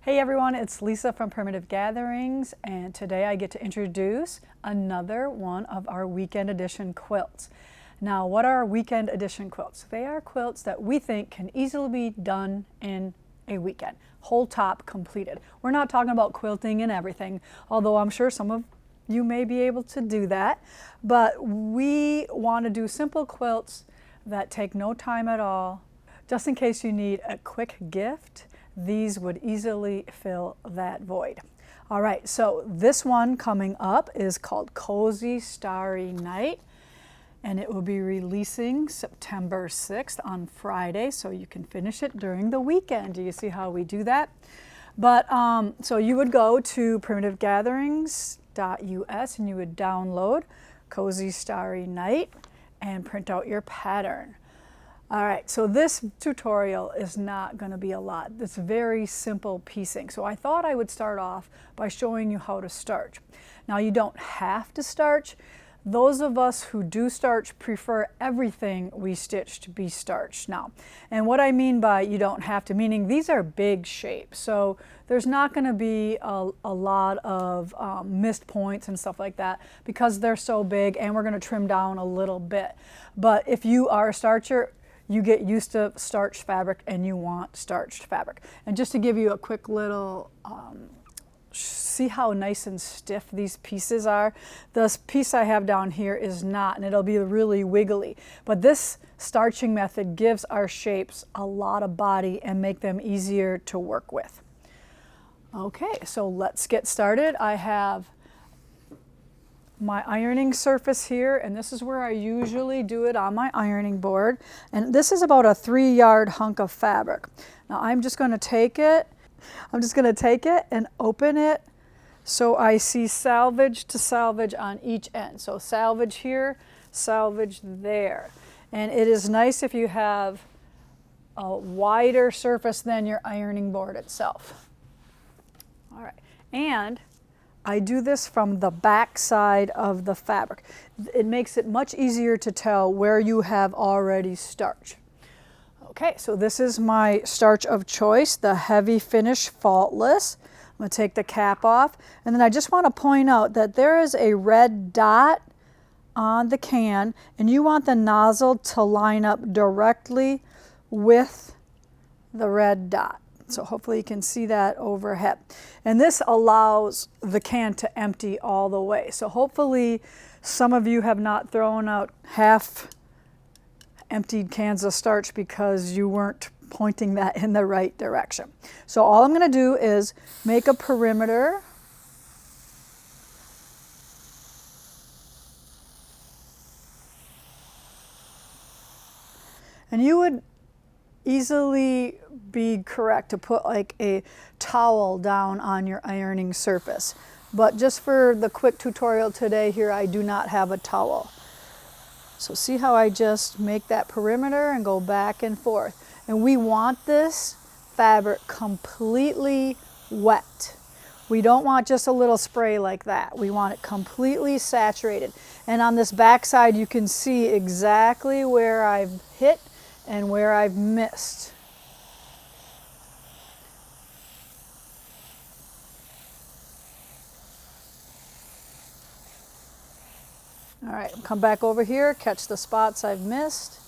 Hey everyone, it's Lisa from Primitive Gatherings, and today I get to introduce another one of our Weekend Edition quilts. Now, what are Weekend Edition quilts? They are quilts that we think can easily be done in a weekend, whole top completed. We're not talking about quilting and everything, although I'm sure some of you may be able to do that, but we want to do simple quilts that take no time at all. Just in case you need a quick gift, these would easily fill that void. All right, so this one coming up is called Cozy Starry Night, and it will be releasing September 6th on Friday, so you can finish it during the weekend. Do you see how we do that? But so you would go to primitivegatherings.us and you would download Cozy Starry Night and print out your pattern. All right, so this tutorial is not going to be a lot. It's very simple piecing. So I thought I would start off by showing you how to starch. Now you don't have to starch. Those of us who do starch prefer everything we stitch to be starched now. And what I mean by you don't have to, meaning these are big shapes. So there's not going to be a lot of missed points and stuff like that because they're so big, and we're going to trim down a little bit. But if you are a starcher, you get used to starched fabric and you want starched fabric. And just to give you a quick little, see how nice and stiff these pieces are? This piece I have down here is not, and it'll be really wiggly. But this starching method gives our shapes a lot of body and make them easier to work with. Okay, so let's get started. I have my ironing surface here, and this is where I usually do it on my ironing board. And this is about a 3-yard hunk of fabric. Now I'm just going to take it and open it so I see salvage to salvage on each end. So salvage here, salvage there. And it is nice if you have a wider surface than your ironing board itself. All right, and I do this from the back side of the fabric. It makes it much easier to tell where you have already starched. Okay, so this is my starch of choice, the Heavy Finish Faultless. I'm going to take the cap off, and then I just want to point out that there is a red dot on the can, and you want the nozzle to line up directly with the red dot. So hopefully you can see that overhead. And this allows the can to empty all the way. So hopefully some of you have not thrown out half emptied cans of starch because you weren't pointing that in the right direction. So all I'm going to do is make a perimeter. And you would easily be correct to put like a towel down on your ironing surface. But just for the quick tutorial today here, I do not have a towel. So see how I just make that perimeter and go back and forth. And we want this fabric completely wet. We don't want just a little spray like that. We want it completely saturated. And on this back side, you can see exactly where I've hit and where I've missed. All right, come back over here, catch the spots I've missed.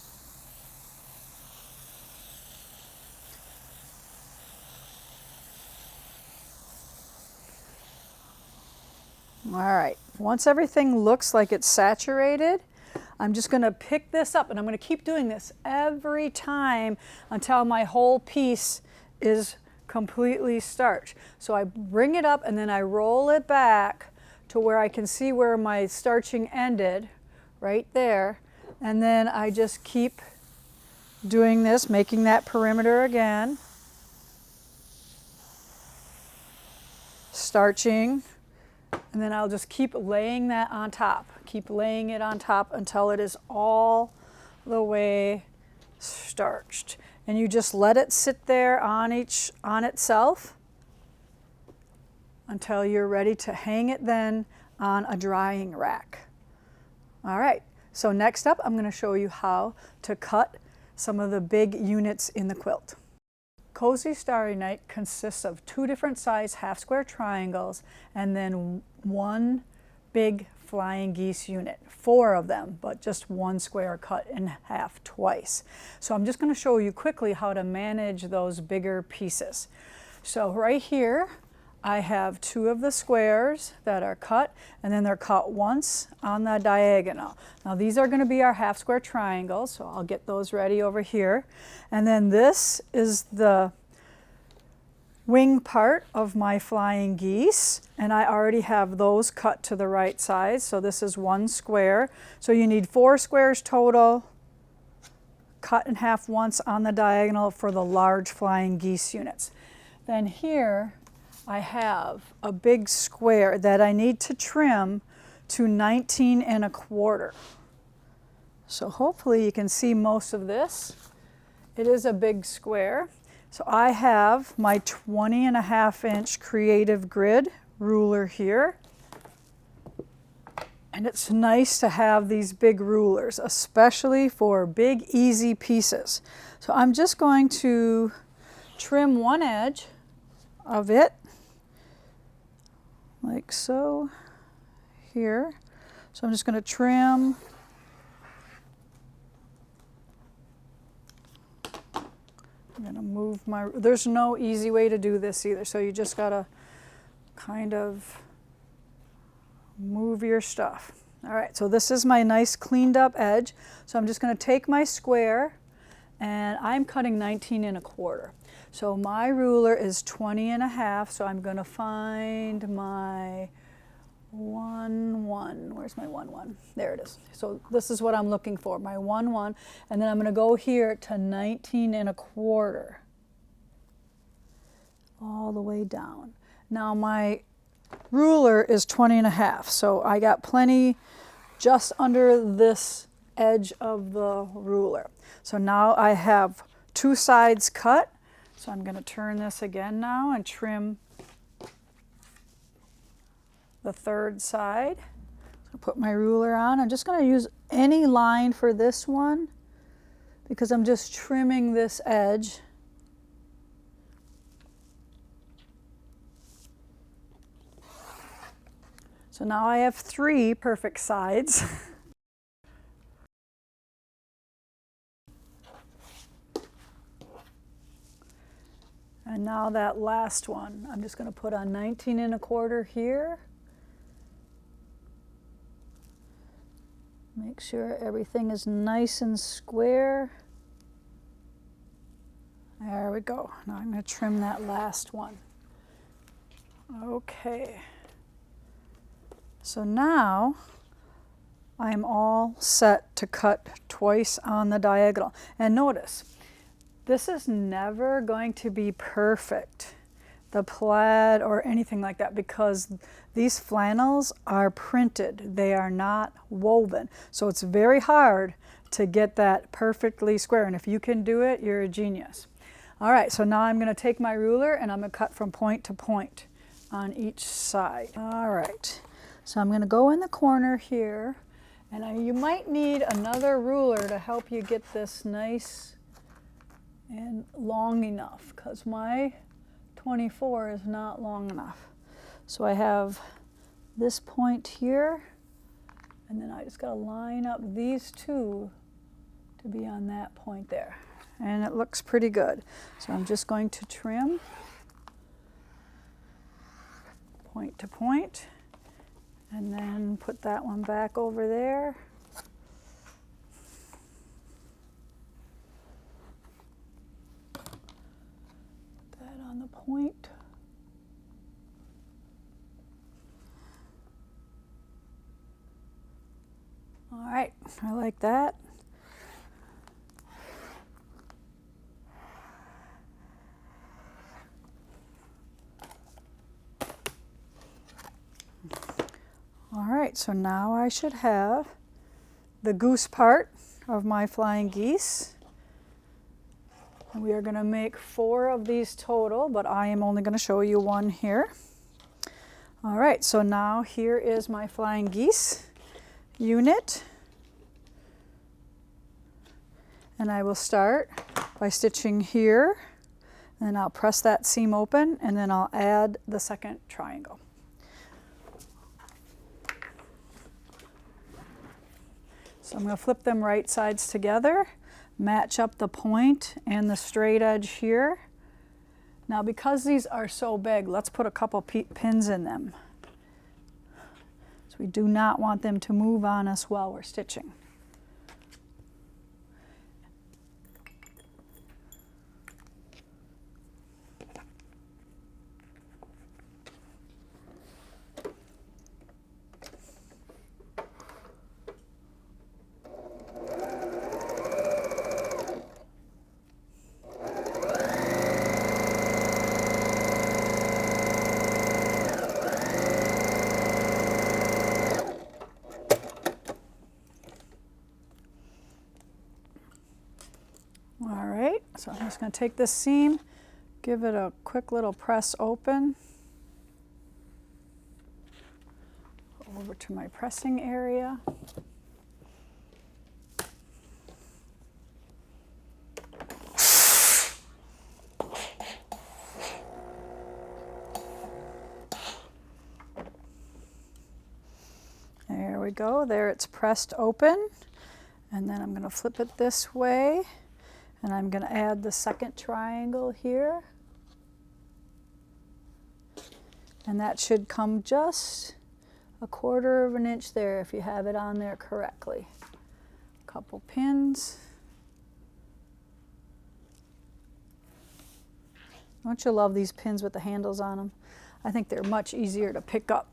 All right, once everything looks like it's saturated, I'm just going to pick this up, and I'm going to keep doing this every time until my whole piece is completely starched. So I bring it up and then I roll it back to where I can see where my starching ended, right there. And then I just keep doing this, making that perimeter again. Starching. And then I'll just keep laying that on top. Keep laying it on top until it is all the way starched. And you just let it sit there on itself until you're ready to hang it then on a drying rack. All right, so next up I'm going to show you how to cut some of the big units in the quilt. Cozy Starry Night consists of 2 different size half square triangles and then 1 big flying geese unit. 4 of them, but just 1 square cut in half twice. So I'm just going to show you quickly how to manage those bigger pieces. So right here I have 2 of the squares that are cut, and then they're cut once on the diagonal. Now these are going to be our half square triangles, so I'll get those ready over here. And then this is the wing part of my flying geese, and I already have those cut to the right size, so this is 1 square. So you need 4 squares total, cut in half once on the diagonal for the large flying geese units. Then here I have a big square that I need to trim to 19 1/4. So hopefully you can see most of this. It is a big square. So I have my 20 1/2 inch creative grid ruler here. And it's nice to have these big rulers, especially for big, easy pieces. So I'm just going to trim one edge of it, like so, here. So I'm just going to trim I'm going to move my, there's no easy way to do this either, so you just got to kind of move your stuff. All right, so this is my nice cleaned up edge. So I'm just going to take my square, and I'm cutting 19 1/4. So my ruler is 20 1/2, so I'm going to find my 1 1. Where's my 1 1? There it is. So this is what I'm looking for, my 1 1, and then I'm going to go here to 19 1/4 all the way down. Now my ruler is 20 1/2, so I got plenty just under this edge of the ruler. So now I have 2 sides cut, so I'm going to turn this again now and trim the 3rd side. So put my ruler on. I'm just going to use any line for this one because I'm just trimming this edge. So now I have 3 perfect sides. And now that last one, I'm just going to put on 19 1/4 here. Make sure everything is nice and square. There we go. Now I'm going to trim that last one. Okay. So now I'm all set to cut twice on the diagonal. And notice, this is never going to be perfect, the plaid or anything like that, because these flannels are printed. They are not woven. So it's very hard to get that perfectly square. And if you can do it, you're a genius. All right, so now I'm going to take my ruler and I'm going to cut from point to point on each side. All right, so I'm going to go in the corner here, and you might need another ruler to help you get this nice and long enough, because my 24 is not long enough. So I have this point here, and then I just got to line up these 2 to be on that point there. And it looks pretty good. So I'm just going to trim point to point, and then put that one back over there. Put that on the point. All right, I like that. All right, so now I should have the goose part of my flying geese. And we are going to make 4 of these total, but I am only going to show you 1 here. All right, so now here is my flying geese unit. And I will start by stitching here, Then I'll press that seam open, and then I'll add the second triangle. So I'm going to flip them right sides together, match up the point and the straight edge here. Now because these are so big, let's put a couple pins in them. So we do not want them to move on us while we're stitching. So I'm just going to take this seam, give it a quick little press open over to my pressing area. There we go. There it's pressed open. And then I'm going to flip it this way. And I'm going to add the second triangle here. And that should come just a 1/4 of an inch there if you have it on there correctly. A couple pins. Don't you love these pins with the handles on them? I think they're much easier to pick up.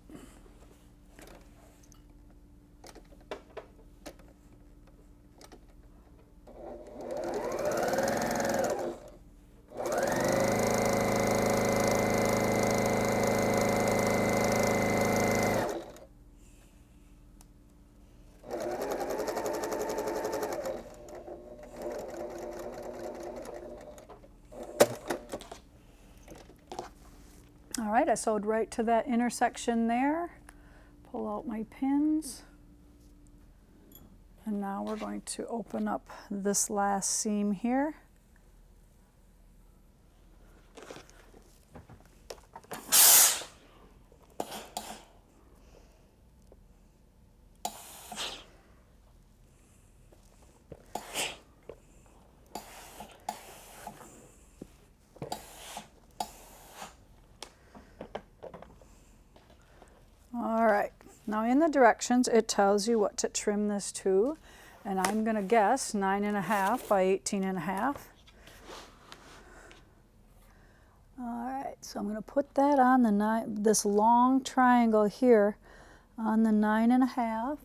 All right, I sewed right to that intersection there. Pull out my pins. And now we're going to open up this last seam here. Now in the directions, it tells you what to trim this to, and I'm going to guess 9.5 by 18.5. All right, so I'm going to put that on the this long triangle here on the 9.5.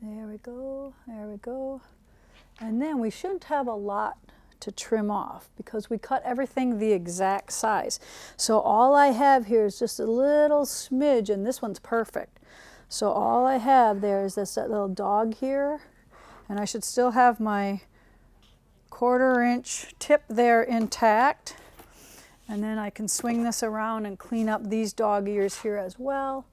There we go, there we go. And then we shouldn't have a lot to trim off because we cut everything the exact size. So all I have here is just a little smidge, and this one's perfect. So all I have there is this little dog here, and I should still have my 1/4 inch tip there intact. And then I can swing this around and clean up these dog ears here as well.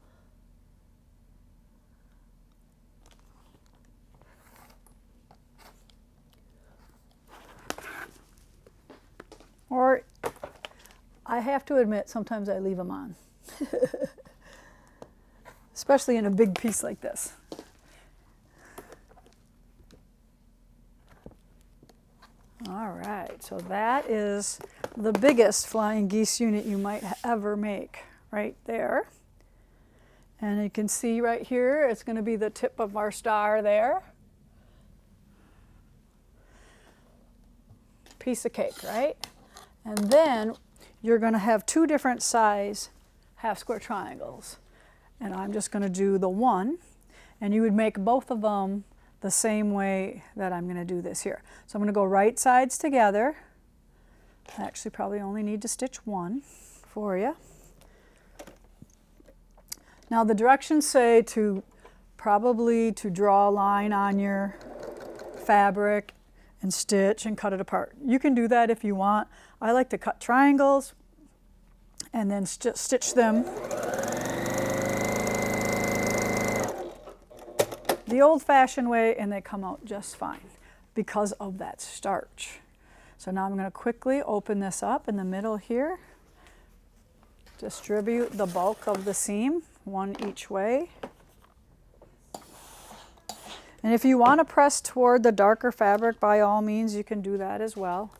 Or I have to admit, sometimes I leave them on, especially in a big piece like this. All right, so that is the biggest flying geese unit you might ever make right there. And you can see right here, it's going to be the tip of our star there. Piece of cake, right? And then you're going to have 2 different size half square triangles. And I'm just going to do the one. And you would make both of them the same way that I'm going to do this here. So I'm going to go right sides together. I actually probably only need to stitch one for you. Now the directions say to probably to draw a line on your fabric and stitch and cut it apart. You can do that if you want. I like to cut triangles and then stitch them the old-fashioned way, and they come out just fine. because of that starch. So now I'm going to quickly open this up in the middle here. Distribute the bulk of the seam, one each way. And if you want to press toward the darker fabric, by all means, you can do that as well.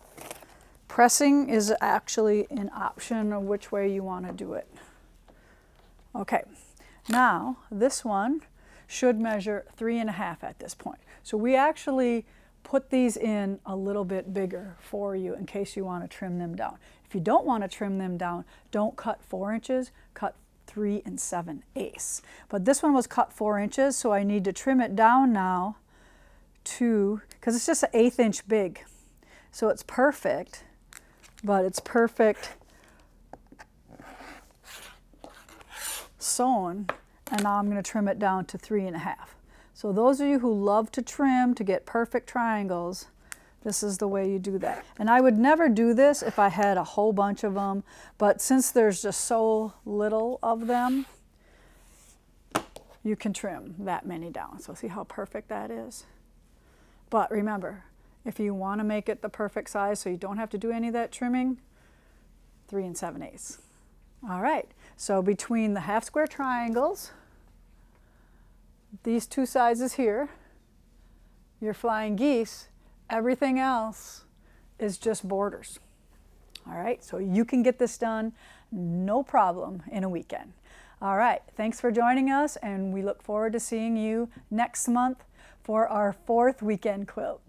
Pressing is actually an option of which way you want to do it. Okay, now this one should measure 3.5 at this point. So we actually put these in a little bit bigger for you in case you want to trim them down. If you don't want to trim them down, don't cut 4 inches, cut 3 7/8. But this one was cut 4 inches, so I need to trim it down now to, because it's just an 1/8 inch big. So it's perfect, but it's perfect sewn, and now I'm going to trim it down to 3.5. So those of you who love to trim to get perfect triangles, this is the way you do that. And I would never do this if I had a whole bunch of them, but since there's just so little of them, you can trim that many down. So see how perfect that is? But remember, if you want to make it the perfect size so you don't have to do any of that trimming, 3 7/8. All right, so between the half square triangles, these two sizes here, your flying geese, everything else is just borders. All right, so you can get this done no problem in a weekend. All right, thanks for joining us, and we look forward to seeing you next month for our 4th weekend quilt.